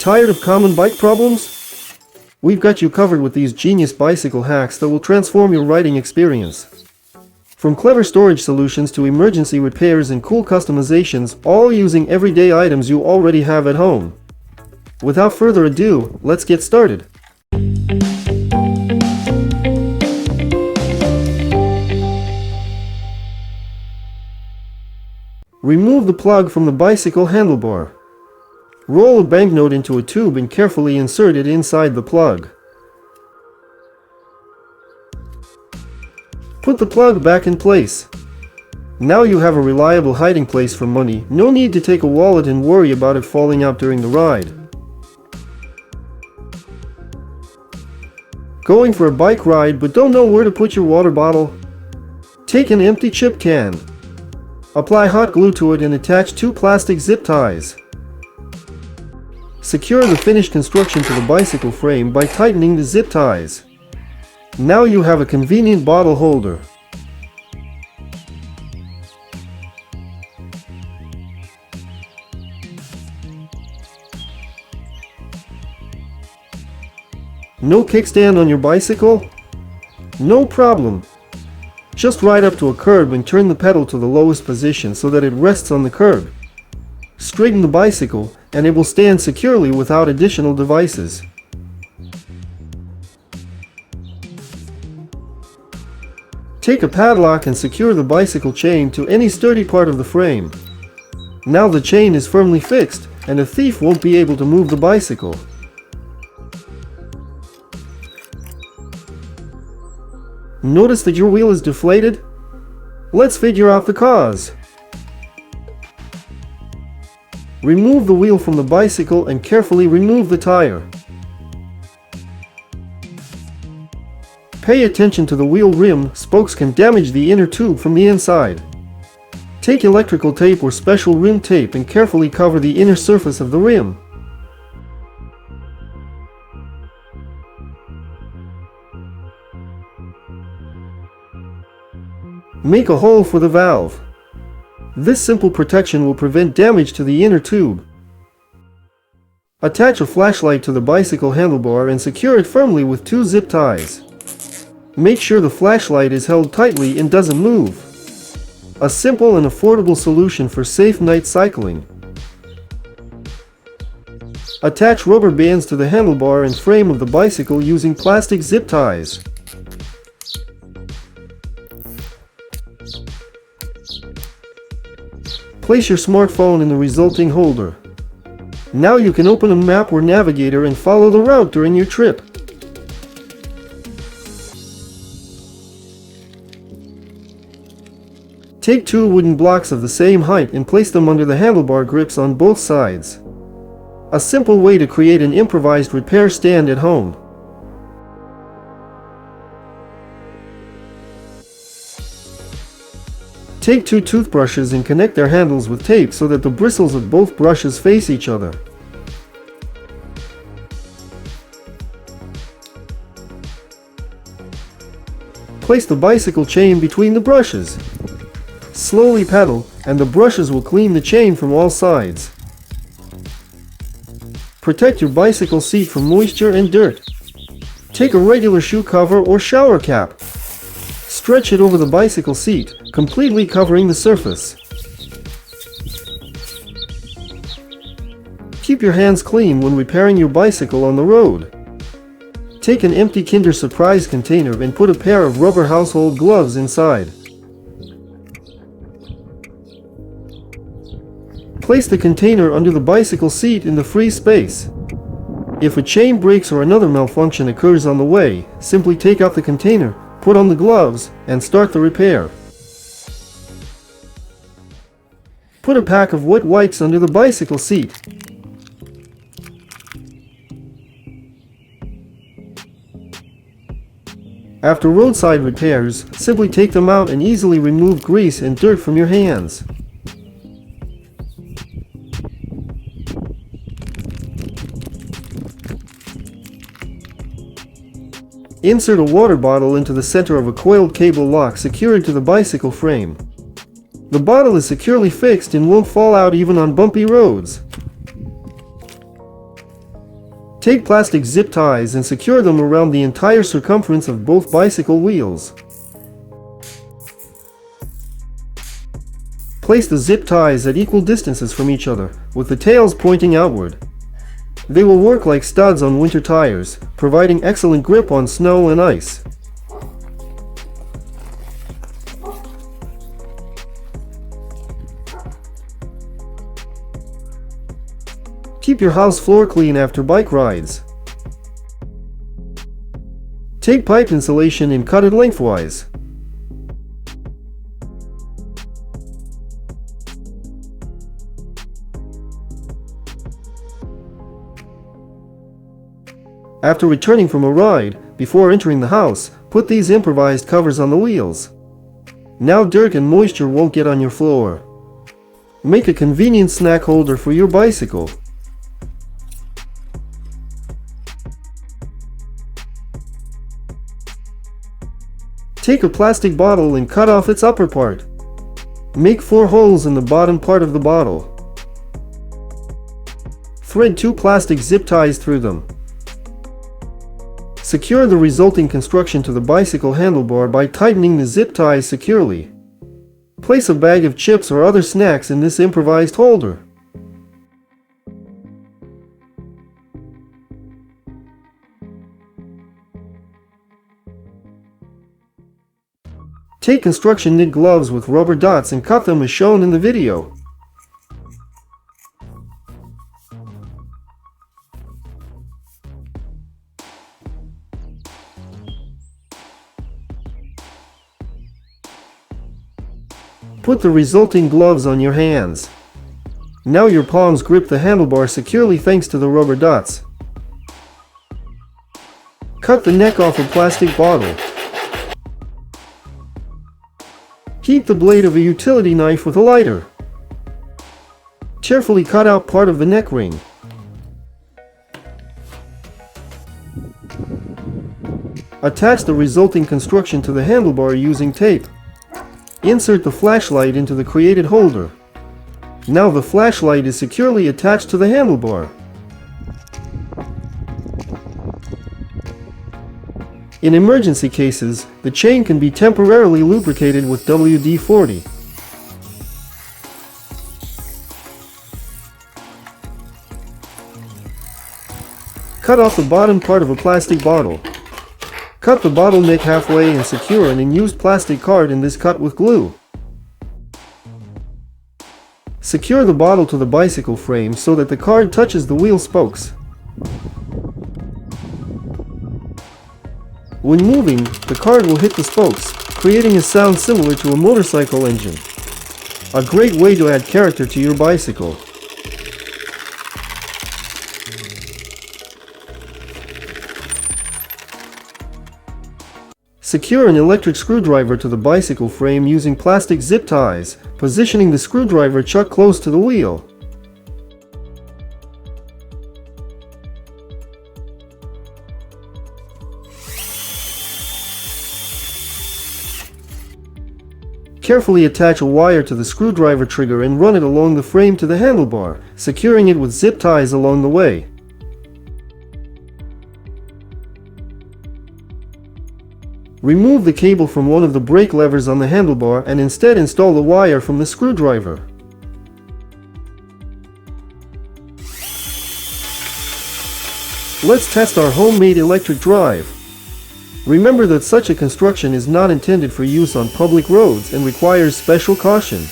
Tired of common bike problems? We've got you covered with these genius bicycle hacks that will transform your riding experience. From clever storage solutions to emergency repairs and cool customizations, all using everyday items you already have at home. Without further ado, let's get started. Remove the plug from the bicycle handlebar. Roll a banknote into a tube and carefully insert it inside the plug. Put the plug back in place. Now you have a reliable hiding place for money. No need to take a wallet and worry about it falling out during the ride. Going for a bike ride but don't know where to put your water bottle? Take an empty chip can. Apply hot glue to it and attach 2 plastic zip ties. Secure the finished construction to the bicycle frame by tightening the zip ties. Now you have a convenient bottle holder. No kickstand on your bicycle? No problem. Just ride up to a curb and turn the pedal to the lowest position so that it rests on the curb. Straighten the bicycle and it will stand securely without additional devices. Take a padlock and secure the bicycle chain to any sturdy part of the frame. Now the chain is firmly fixed and a thief won't be able to move the bicycle. Notice that your wheel is deflated? Let's figure out the cause. Remove the wheel from the bicycle and carefully remove the tire. Pay attention to the wheel rim. Spokes can damage the inner tube from the inside. Take electrical tape or special rim tape and carefully cover the inner surface of the rim. Make a hole for the valve. This simple protection will prevent damage to the inner tube. Attach a flashlight to the bicycle handlebar and secure it firmly with 2 zip ties. Make sure the flashlight is held tightly and doesn't move. A simple and affordable solution for safe night cycling. Attach rubber bands to the handlebar and frame of the bicycle using plastic zip ties. Place your smartphone in the resulting holder. Now you can open a map or navigator and follow the route during your trip. Take 2 wooden blocks of the same height and place them under the handlebar grips on both sides. A simple way to create an improvised repair stand at home. Take 2 toothbrushes and connect their handles with tape so that the bristles of both brushes face each other. Place the bicycle chain between the brushes. Slowly pedal, and the brushes will clean the chain from all sides. Protect your bicycle seat from moisture and dirt. Take a regular shoe cover or shower cap. Stretch it over the bicycle seat, completely covering the surface. Keep your hands clean when repairing your bicycle on the road. Take an empty Kinder Surprise container and put a pair of rubber household gloves inside. Place the container under the bicycle seat in the free space. If a chain breaks or another malfunction occurs on the way, simply take out the container, put on the gloves, and start the repair. Put a pack of wet wipes under the bicycle seat. After roadside repairs, simply take them out and easily remove grease and dirt from your hands. Insert a water bottle into the center of a coiled cable lock secured to the bicycle frame. The bottle is securely fixed and won't fall out even on bumpy roads. Take plastic zip ties and secure them around the entire circumference of both bicycle wheels. Place the zip ties at equal distances from each other, with the tails pointing outward. They will work like studs on winter tires, providing excellent grip on snow and ice. Keep your house floor clean after bike rides. Take pipe insulation and cut it lengthwise. After returning from a ride, before entering the house, put these improvised covers on the wheels. Now dirt and moisture won't get on your floor. Make a convenient snack holder for your bicycle. Take a plastic bottle and cut off its upper part. Make 4 holes in the bottom part of the bottle. Thread 2 plastic zip ties through them. Secure the resulting construction to the bicycle handlebar by tightening the zip ties securely. Place a bag of chips or other snacks in this improvised holder. Take construction knit gloves with rubber dots and cut them as shown in the video. Put the resulting gloves on your hands. Now your palms grip the handlebar securely thanks to the rubber dots. Cut the neck off a plastic bottle. Heat the blade of a utility knife with a lighter. Carefully cut out part of the neck ring. Attach the resulting construction to the handlebar using tape. Insert the flashlight into the created holder. Now the flashlight is securely attached to the handlebar. In emergency cases, the chain can be temporarily lubricated with WD-40. Cut off the bottom part of a plastic bottle. Cut the bottle neck halfway and secure an unused plastic card in this cut with glue. Secure the bottle to the bicycle frame so that the card touches the wheel spokes. When moving, the card will hit the spokes, creating a sound similar to a motorcycle engine. A great way to add character to your bicycle. Secure an electric screwdriver to the bicycle frame using plastic zip ties, positioning the screwdriver chuck close to the wheel. Carefully attach a wire to the screwdriver trigger and run it along the frame to the handlebar, securing it with zip ties along the way. Remove the cable from one of the brake levers on the handlebar and instead install the wire from the screwdriver. Let's test our homemade electric drive. Remember that such a construction is not intended for use on public roads and requires special caution.